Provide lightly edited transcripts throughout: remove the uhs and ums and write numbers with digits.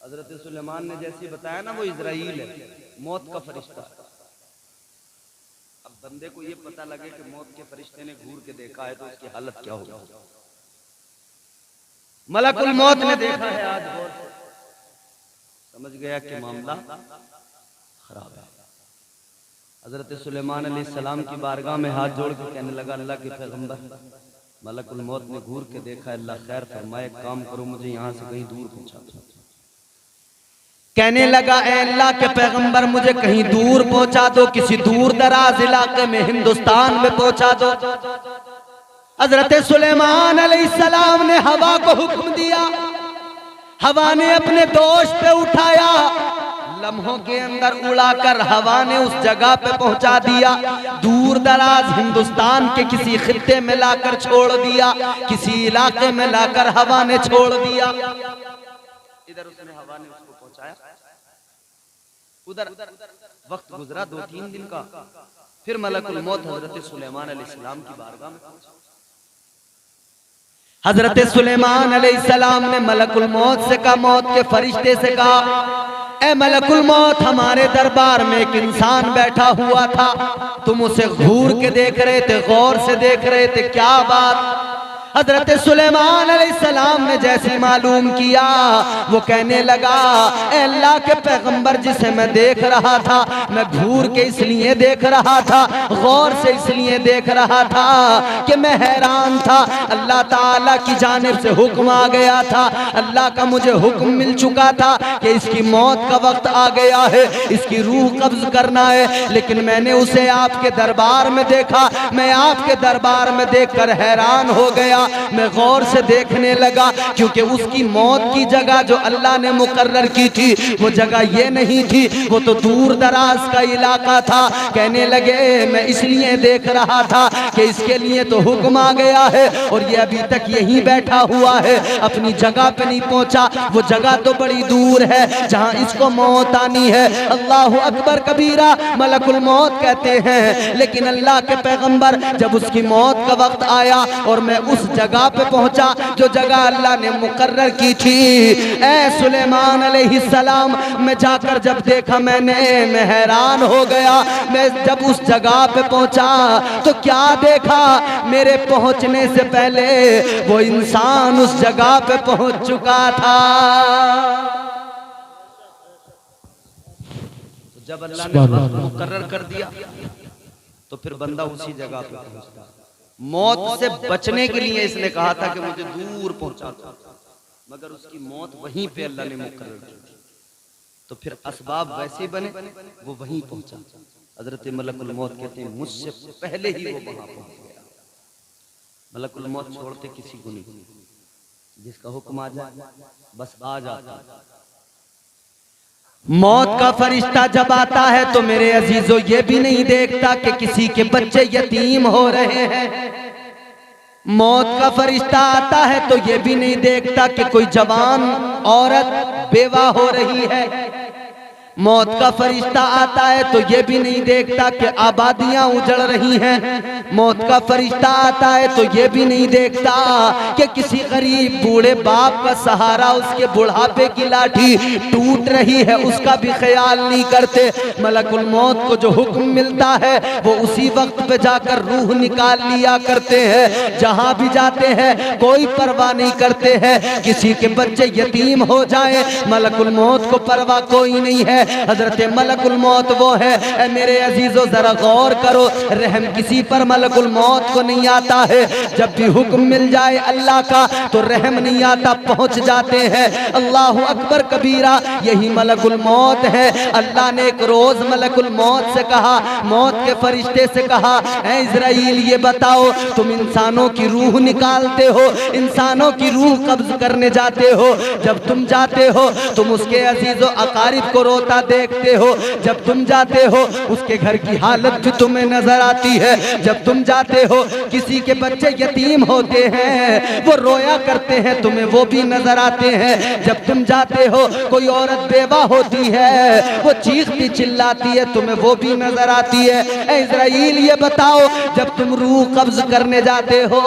हजरत सुलेमान ने जैसे बताया ना, वो इजराइल है, मौत का फरिश्ता। अब बंदे को ये पता लगे कि मौत के फरिश्ते ने घूर के देखा है तो उसकी हालत क्या होगी। मलकुल मौत ने देखा है आज, गौर से समझ गया कि मामला खराब है। हजरत सुलेमान अलैहिस्सलाम की बारगाह में हाथ जोड़ के कहने लगा, अल्लाह के पैगंबर, मलकुल मौत ने घूर के देखा, अल्लाह खैर फरमाए, काम करो, मुझे यहाँ से कहीं दूर पहुंचा दो। कहने लगा, ए अल्लाह के पैगंबर, मुझे कहीं दूर पहुंचा दो, किसी दूर दराज इलाके में, हिंदुस्तान में पहुंचा दो। हजरत सुलेमान अलैहिस्सलाम ने हवा को हुक्म दिया, हवा ने अपने दोष पे उठाया, लम्हों के अंदर उड़ाकर हवा ने उस जगह पे पहुंचा दिया, दूर दराज हिंदुस्तान के किसी खित्ते में लाकर छोड़ दिया, किसी इलाके में लाकर हवा ने छोड़ दिया। इधर उसने हवा ने उसको पहुंचाया, उधर वक्त गुजरा 2-3 दिन का, फिर मलकुल मौत हजरत सुलेमान अलैहिस्सलाम की बारगाह में पहुंचा। हजरत सुलेमान अलैहिस्सलाम ने मलकुल मौत से कहा, मौत के फरिश्ते से कहा, ए मलकुल मौत, हमारे दरबार में एक इंसान बैठा हुआ था, तुम उसे घूर के देख रहे थे, गौर से देख रहे थे, क्या बात? हजरत सुलेमान अलैहिस्सलाम ने जैसे मालूम किया, वो कहने लगा, ए अल्लाह के पैगंबर, जिसे मैं देख रहा था, मैं घूर के इसलिए देख रहा था, गौर से इसलिए देख रहा था कि मैं हैरान था। अल्लाह ताला की जानिब से हुक्म आ गया था, अल्लाह का मुझे हुक्म मिल चुका था कि इसकी मौत का वक्त आ गया है, इसकी रूह कब्ज करना है, लेकिन मैंने उसे आपके दरबार में देखा, मैं आपके दरबार में देखकर हैरान हो गया, मैं गौर से देखने लगा, क्योंकि उसकी मौत की जगह जो अल्लाह ने मुकर्रर की थी, वो जगह ये नहीं थी, वो तो दूर दराज का इलाका था। कहने लगे, मैं इसलिए देख रहा था कि इसके लिए तो हुक्म आ गया है और ये अभी तक यहीं बैठा हुआ है, अपनी जगह पे नहीं पहुंचा, वो जगह तो बड़ी दूर है जहां इसको मौत आनी है। अल्लाह अकबर कबीरा, मलकुल मौत कहते हैं। लेकिन अल्लाह के पैगंबर, जब उसकी मौत का वक्त आया और मैं उस जगह पे पहुंचा जो जगह अल्लाह ने मुकर्रर की थी, ए सुलेमान अलैहिस्सलाम, मैं जाकर जब देखा मैं हैरान हो गया। मैं जब उस जगह पे पहुंचा तो क्या देखा, मेरे पहुंचने से पहले वो इंसान उस जगह पे पहुंच चुका था। जब अल्लाह ने मुकर्रर कर दिया तो फिर बंदा उसी जगह पे पहुंचता। मौत से बचने के लिए इसने कहा था कि मुझे दूर पहुंचा दो, मगर उसकी मौत वहीं पे अल्लाह ने मुकर्रर की थी, तो फिर असबाब वैसे बने, वो वहीं पहुंचा। हजरत मलकुल मौत कहते हैं, मुझसे पहले ही वो वहां पहुंच गया। मलकुल मौत छोड़ते किसी को नहीं, जिसका हुक्म आ जाए बस आ जाता। मौत का फरिश्ता जब आता है तो मेरे अजीजों ये भी नहीं देखता कि किसी के बच्चे यतीम हो रहे हैं। मौत का फरिश्ता आता है तो ये भी नहीं देखता कि कोई जवान औरत बेवा हो रही है। मौत का फरिश्ता आता है तो ये भी नहीं देखता कि आबादियां उजड़ रही हैं। मौत का फरिश्ता आता है तो ये भी नहीं देखता कि किसी गरीब बूढ़े बाप का सहारा, उसके बुढ़ापे की लाठी टूट रही है, उसका भी ख्याल नहीं करते। मलकुल मौत को जो हुक्म मिलता है वो उसी वक्त पे जाकर रूह निकाल लिया करते हैं। जहां भी जाते हैं कोई परवाह नहीं करते हैं, किसी के बच्चे यतीम हो जाए, मलकुल मौत को परवाह कोई नहीं है। हजरत मलकुल मौत वो है, मेरे अजीजों जरा गौर करो, रहम किसी पर मलकुल मौत को नहीं आता है। जब भी हुक्म मिल जाए अल्लाह का तो रहम नहीं आता, पहुंच जाते हैं। अल्लाह अकबर कबीरा, यही मलकुल मौत है। अल्लाह ने एक रोज मलकुल मौत से कहा, मौत के फरिश्ते से कहा, ऐ इज़राइल ये बताओ, तुम इंसानों की रूह निकालते हो, इंसानों की रूह कब्ज करने जाते हो, जब तुम जाते हो तुम उसके अजीजों अकारिब को रोते रोता देखते हो, जब तुम जाते हो उसके घर की हालत भी तुम्हें नजर आती है। जब तुम जाते हो किसी के बच्चे यतीम होते हैं, वो रोया करते हैं, तुम्हें वो भी नजर आते हैं। जब तुम जाते हो कोई औरत बेवा होती है, वो चीखती चिल्लाती है, तुम्हें वो भी नजर आती है। ऐ इज़राइल ये बताओ, जब तुम रूह कब्ज करने जाते हो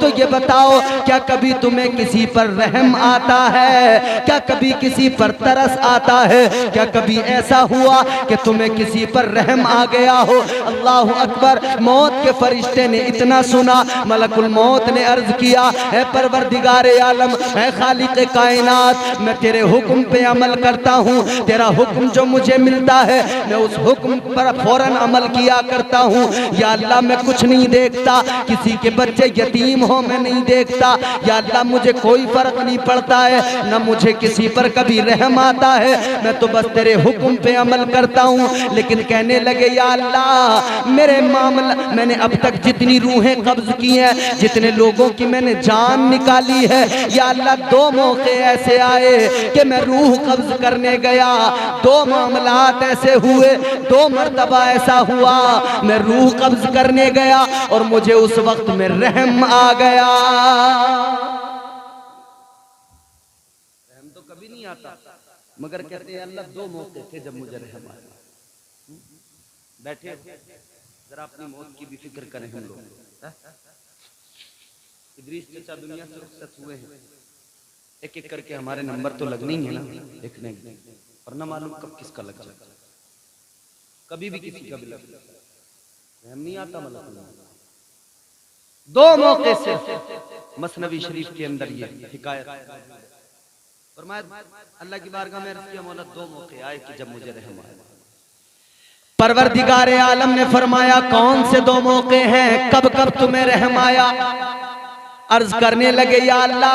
तो ये बताओ, क्या कभी तुम्हें किसी पर रहम आता है? क्या कभी किसी पर तरस आता है? क्या कभी ऐसा हुआ कि तुम्हें किसी पर रहम आ गया हो? अल्लाह अकबर। मौत के फरिश्ते ने इतना सुना, मलकुल मौत ने अर्ज किया, है परवरदिगारे आलम, है खालिक कायनात, मैं तेरे हुक्म पे अमल करता हूँ। तेरा हुक्म जो मुझे मिलता है मैं उस हुक्म पर फौरन अमल किया करता हूँ। या अल्लाह मैं कुछ नहीं देखता, किसी के बच्चे यतीम हो मैं नहीं देखता। या अल्लाह मुझे कोई फर्क नहीं पड़ता है, न मुझे किसी पर कभी रहम आता है, मैं तो बस तेरे हुक्म पे अमल करता हूँ। लेकिन कहने लगे, या अल्लाह मेरे मामला, मैंने अब तक जितनी रूहें कब्ज की हैं, जितने लोगों की मैंने जान निकाली है, या अल्लाह दो मौके ऐसे आए कि मैं रूह कब्ज करने गया, दो मामलात ऐसे हुए, दो मर्तबा ऐसा हुआ मैं रूह कब्ज करने गया और मुझे उस वक्त में रहम आ गया। रहम तो कभी नहीं आता, मगर कहते हैं अल्लाह दो मौके थे जब मुझे रहम आया। बैठे जरा अपनी मौत की भी फिक्र करें हम लोग। इदरीस चाचा दुनिया से रुखसत हुए हैं, एक एक करके हमारे नंबर तो लगने ही है ना, देखने और ना मालूम कब किसका लग जाए, कभी भी किसी का भी लग जाए। रहम नहीं आता मतलब। दो मौके से मसनवी शरीफ के अंदर ये हिकायत फरमाया, अल्लाह की बारगाह में अर्ज़ किया, मौला दो मौके आए कि जब मुझे रहम आया। परवरदिगारे आलम ने फरमाया, कौन से दो मौके हैं, कब कब तुम्हें रहम आया? अर्ज करने लगे, या अल्लाह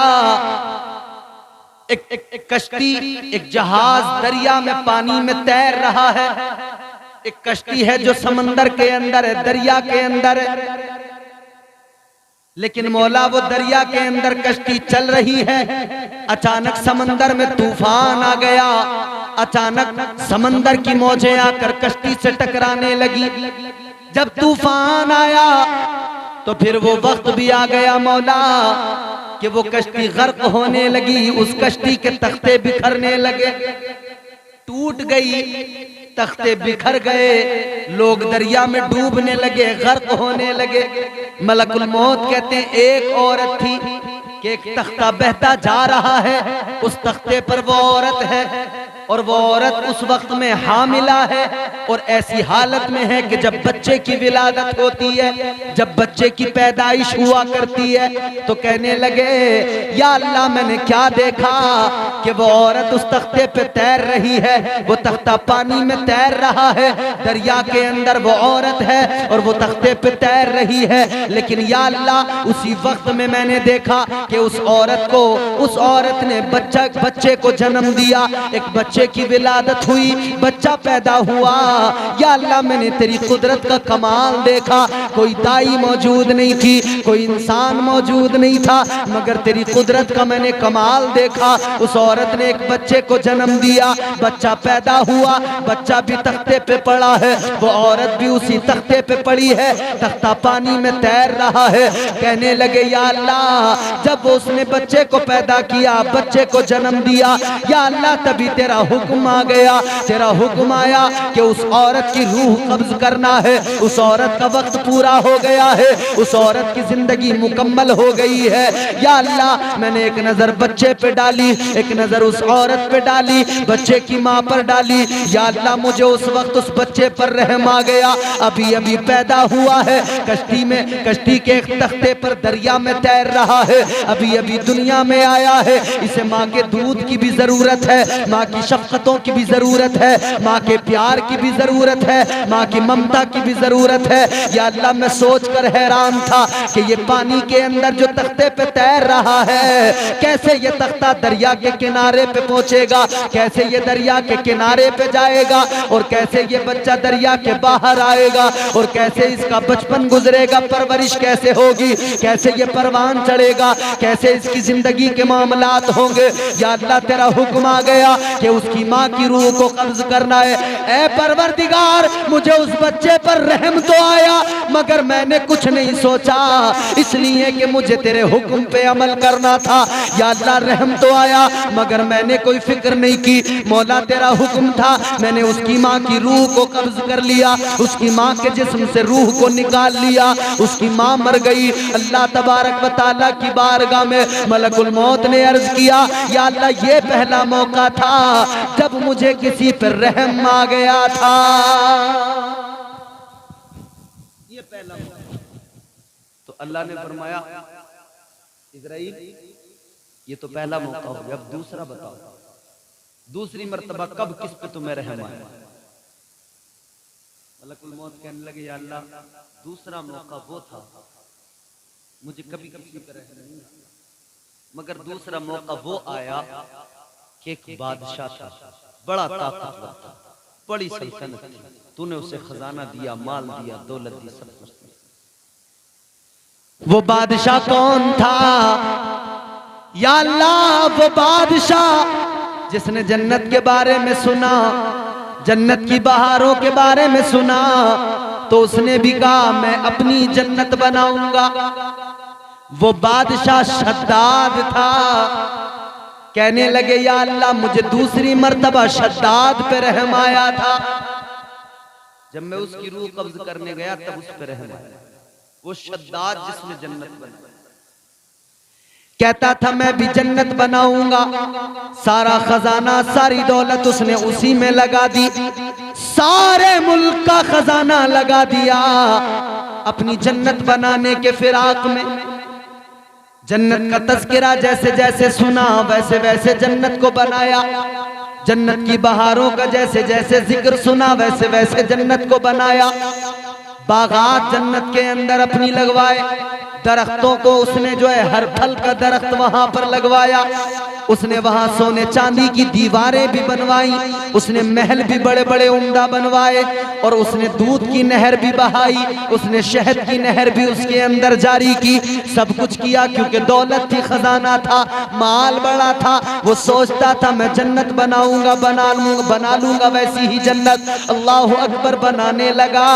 एक कश्ती, एक जहाज दरिया में पानी में तैर रहा है, एक कश्ती है जो समंदर के अंदर है, दरिया के अंदर है। लेकिन मौला वो दरिया के अंदर कश्ती चल रही है, अचानक समंदर में तूफान आ गया, अचानक समंदर की मौजें आकर कश्ती से टकराने लगी। जब तूफान आया तो फिर वो वक्त भी आ गया मौला कि वो कश्ती गर्क होने लगी, उस कश्ती के तख्ते बिखरने लगे, टूट गई, तख्ते बिखर गए, लोग दरिया में डूबने लगे, गर्क होने लगे। मलकुल मौत कहते हैं, एक औरत थी कि एक तख्ता बहता जा रहा है, उस तख्ते पर वो औरत है और वो औरत उस वक्त में हामिला है और ऐसी हालत में है कि जब बच्चे की विलादत होती है, जब बच्चे की पैदाइश हुआ करती है, तो कहने लगे, या अल्लाह मैंने क्या देखा कि वो औरत उस तख्ते पे तैर रही है, वो तख्ता पानी में तैर रहा है, दरिया के अंदर वो औरत है और वो तख्ते पे तैर रही है। लेकिन या अल्लाह उसी वक्त में मैंने देखा कि उस औरत ने बच्चे को जन्म दिया, एक बच्चे की विलादत हुई, बच्चा पैदा हुआ। या अल्लाह मैंने तेरी कुदरत का कमाल देखा, कोई दाई मौजूद नहीं थी, कोई इंसान मौजूद नहीं था, मगर तेरी कुदरत का मैंने कमाल देखा। उस औरत ने एक बच्चे को जन्म दिया, बच्चा पैदा हुआ, बच्चा भी तख्ते पे पड़ा है, वो औरत भी उसी तख्ते पे पड़ी है, तख्ता पानी में तैर रहा है। कहने लगे, या अल्लाह जब उसने बच्चे को पैदा किया, बच्चे को जन्म दिया, या अल्लाह तभी तेरा हुक्म आ गया, तेरा हुक्म आया कि उस औरत की रूह कब्ज करना है। उस औरत का वक्त पूरा हो गया है, उस औरत की जिंदगी मुकम्मल हो गई है। या अल्लाह मैंने एक नजर बच्चे पे डाली, एक नजर उस औरत पे डाली, बच्चे की माँ पर डाली। या अल्लाह मुझे उस वक्त उस बच्चे पर रहम आ गया, अभी अभी पैदा हुआ है, कश्ती में, कश्ती के एक तख्ते पर दरिया में तैर रहा है, अभी अभी दुनिया में आया है। इसे माँ के दूध की भी जरूरत है, माँ की शफकतों की भी जरूरत है, माँ के प्यार की भी जरूरत है, माँ की ममता की भी जरूरत है। या अल्लाह मैं सोचकर हैरान था कि ये पानी के अंदर जो तख्ते पे तैर रहा है, कैसे ये तख्ता दरिया के किनारे पे पहुंचेगा, कैसे ये दरिया के किनारे पे जाएगा, और कैसे ये बच्चा दरिया के बाहर आएगा, और कैसे इसका बचपन गुजरेगा, परवरिश कैसे होगी, कैसे ये परवान चढ़ेगा, कैसे इसकी जिंदगी के मामलात होंगे। या अल्लाह तेरा हुक्म आ गया कि उसकी माँ की रूह को कब्ज करना है। ऐ परवरदिगार, मुझे उस बच्चे पर रहम तो आया मगर मैंने कुछ नहीं सोचा, इसलिए कि मुझे तेरे हुक्म पे अमल करना था। या अल्लाह, रहम तो आया मगर मैंने कोई फिक्र नहीं की। मौला तेरा हुक्म था, मैंने उसकी माँ की रूह को कब्ज कर लिया, उसकी माँ के जिस्म से रूह को निकाल लिया, उसकी माँ मर गई। अल्लाह तबारक व तआला की बारगाह में मलकुल मौत ने अर्ज किया, या अल्लाह, ये पहला मौका था जब मुझे किसी पर रहम आ गया था। ये पहला मौका। तो अल्लाह ने फरमाया, इज़राइल, ये तो पहला मौका हो गया, अब दूसरा बताओ, दूसरी मर्तबा कब किस पे तुम्हें रहम आया? मलकुल मौत कहने लगे, या अल्लाह, दूसरा मौका वो था, मुझे कभी किसी पर रहम नहीं आया, मगर दूसरा मौका वो आया कि एक बादशाह था, बड़ा ताकतवर था, बड़ी सल्तनत थी, तूने उसे खजाना दिया, माल दिया, दौलत दी, सब कुछ दिया। वो बादशाह कौन था? या अल्लाह, वो बादशाह जिसने जन्नत के बारे में सुना, जन्नत की बहारों के बारे में सुना, तो उसने भी कहा मैं अपनी जन्नत बनाऊंगा। वो बादशाह शद्दाद था। कहने लगे, या अल्लाह, मुझे दूसरी मर्तबा शद्दाद पे रहम आया था। जब मैं उसकी रूह कब्ज करने गया तब उस पे रहम आया। वो शद्दाद जिसने जन्नत बनाई, कहता था मैं भी जन्नत बनाऊंगा। सारा खजाना, सारी दौलत उसने उसी में लगा दी, सारे मुल्क का खजाना लगा दिया अपनी जन्नत बनाने के फिराक में। जन्नत का तज़किरा जैसे जैसे सुना वैसे वैसे जन्नत को बनाया। जन्नत की बहारों का जैसे जैसे जिक्र सुना वैसे वैसे जन्नत को बनाया। बागात जन्नत के अंदर अपनी लगवाए, दरख्तों को उसने जो है हर फल का दरख्त वहां पर लगवाया। उसने वहां सोने चांदी की दीवारें भी बनवाई, उसने महल भी बड़े बड़े उम्दा बनवाए, और उसने दूध की नहर भी बहाई, उसने शहद की नहर भी उसके अंदर जारी की। सब कुछ किया क्योंकि दौलत थी, खजाना था, माल बड़ा था। वो सोचता था मैं जन्नत बनाऊंगा, बना लूंगा वैसी ही जन्नत। अल्लाह अकबर, बनाने लगा,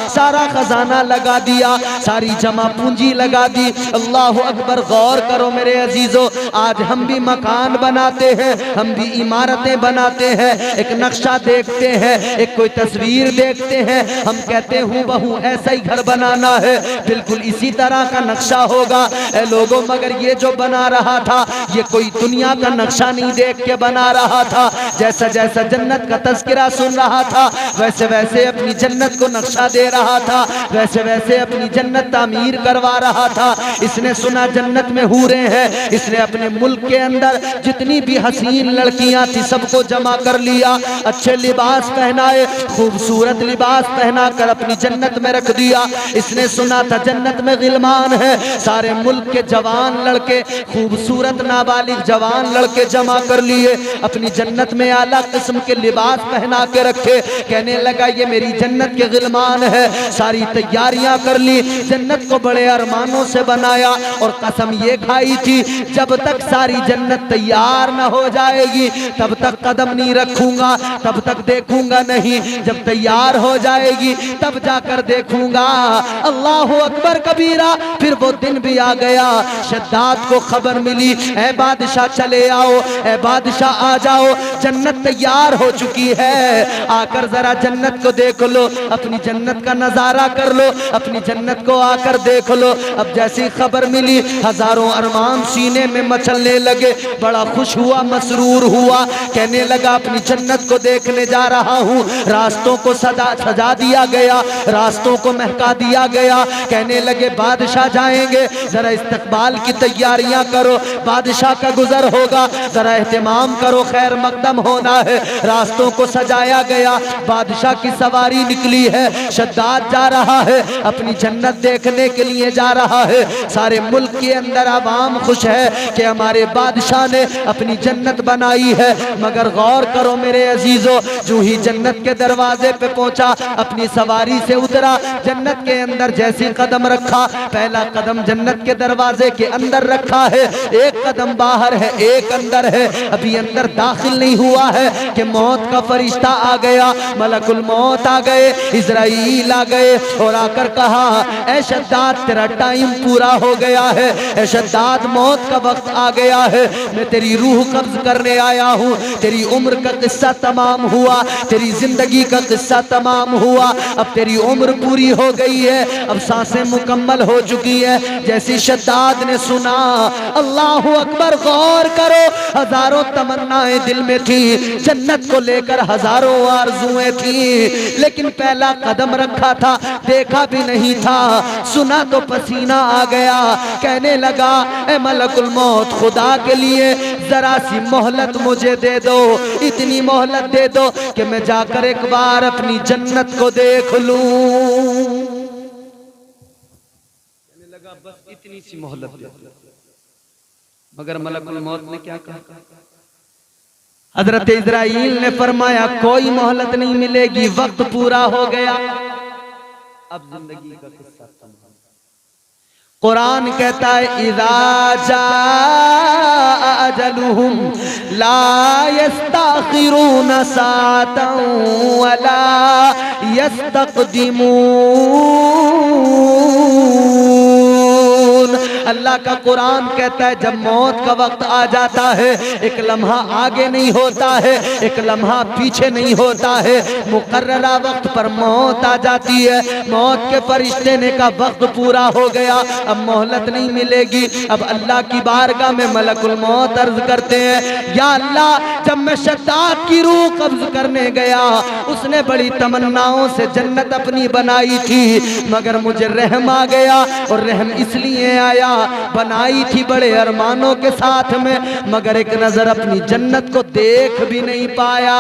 सारा खजाना लगा दिया, सारी जमा पूंजी लगा दी। अल्लाह अकबर, गौर करो मेरे अजीजों, आज हम भी मकान बनाते हैं, हम भी इमारतें बनाते हैं, एक नक्शा देखते हैं, एक कोई तस्वीर देखते हैं, हम कहते हैं हूँ बहू ऐसा ही घर बनाना है, बिल्कुल इसी तरह का नक्शा होगा। ए लोगों, मगर ये जो बना रहा था ये कोई दुनिया का नक्शा नहीं देख के बना रहा था। जैसा जैसा जन्नत का तज़किरा सुन रहा था वैसे वैसे अपनी जन्नत को नक्शा दे रहा था, वैसे वैसे अपनी जन्नत तामीर करवा रहा था। इसने सुना जन्नत में हूरें हैं, इसने अपने मुल्क के अंदर जितनी भी हसीन लड़कियां थी सबको जमा कर लिया, अच्छे लिबास पहनाए, खूबसूरत लिबास पहना कर अपनी जन्नत में रख दिया। इसने सुना था जन्नत में गिलमान है, सारे मुल्क के जवान लड़के, खूबसूरत नाबालिग जवान लड़के जमा कर लिए, अपनी जन्नत में आला किस्म के लिबास पहना के रखे। कहने लगा ये मेरी जन्नत के गिलमान है। सारी तैयारियां कर ली, जन्नत को बड़े अरमानों से बनाया, और कसम ये खाई थी जब तक सारी जन्नत तैयार न हो जाएगी तब तक कदम नहीं रखूंगा, तब तक देखूंगा नहीं, जब तैयार हो जाएगी तब जाकर देखूंगा। अल्लाह अकबर कबीरा। फिर वो दिन भी आ गया, शद्दाद को खबर मिली, ऐ बादशाह चले आओ, ऐ बादशाह आ जाओ, जन्नत तैयार हो चुकी है, आकर जरा जन्नत को देख लो, अपनी जन्नत का नजारा कर लो, अपनी जन्नत को आकर देख लो। अब जैसी खबर मिली हजारों अरमान सीने में मचलने लगे, बड़ा खुश हुआ, मसरूर हुआ, कहने लगा अपनी जन्नत को देखने जा रहा हूँ। रास्तों को सजा दिया गया, रास्तों को महका दिया गया। कहने लगे बादशाह जाएंगे, जरा इस्तकबाल की तैयारियां करो, बादशाह का गुजर होगा, जरा एहतमाम करो, खैर मकदम होना है। रास्तों को सजाया गया, बादशाह की सवारी निकली है, शद्दाद जा रहा है, अपनी जन्नत देखने के लिए जा रहा है। सारे मुल्क के अंदर आवाम खुश है कि हमारे बादशाह ने अपनी जन्नत बनाई है। मगर गौर करो मेरे अजीजों, जो ही जन्नत के दरवाजे पे पहुंचा, अपनी सवारी से उतरा, जन्नत के अंदर जैसी कदम रखा, पहला कदम जन्नत के दरवाजे के अंदर रखा है, एक कदम बाहर है, एक अंदर है, अभी अंदर दाखिल नहीं हुआ है कि मौत का फरिश्ता आ गया, मलकुल मौत आ गए, इजराइल आ गए और आकर कहा ऐ शद्दाद तेरा टाइम पूरा हो गया है, ऐ शद्दाद मौत का वक्त आ गया है, मैं तेरी रूह कब्ज करने आया हूँ, तेरी उम्र का किस्सा तमाम हुआ, तेरी जिंदगी का किस्सा तमाम हुआ, अब तेरी उम्र पूरी हो गई है, अब सांसें मुकम्मल हो चुकी है। जैसे शद्दाद ने सुना अल्लाहु अकबर, गौर करो, हजारों तमन्नाएं दिल में थी, जन्नत को लेकर हजारों आरज़ुएं थी, लेकिन पहला कदम रखा था, देखा भी नहीं था, सुना तो पसीना आ गया, कहने लगा ए मलकुल मौत, खुदा के लिए जरा सी मोहलत मुझे दे दो, इतनी मोहलत दे दो कि मैं जाकर एक बार अपनी जन्नत को देख लूं। कहने लगा बस इतनी सी मोहलत दे दो। मगर मलकुल मौत ने क्या कहा? हजरत इजराइल ने फरमाया कोई मोहलत नहीं मिलेगी, वक्त पूरा हो गया, अब जिंदगी का किस्सा खत्म। कुरान कहता है इज़ा जाअ अजलुहुम ला यस्तखिरून साअतन वला यस्तक़दिमून। अल्लाह का कुरान कहता है जब मौत का वक्त आ जाता है, एक लम्हा आगे नहीं होता है, एक लम्हा पीछे नहीं होता है, मुकर्ररा वक्त पर मौत आ जाती है। मौत के फरिश्ते ने का वक्त पूरा हो गया, अब मोहलत नहीं मिलेगी। अब अल्लाह की बारगाह में मलकुल मौत अर्ज करते हैं या अल्लाह, जब मैं शद्दाद की रूह कब्ज करने गया, उसने बड़ी तमन्नाओं से जन्नत अपनी बनाई थी, मगर मुझे रहम आ गया, और रहम इसलिए आया, बनाई थी बड़े अरमानों के साथ में, मगर एक नजर अपनी जन्नत को देख भी नहीं पाया।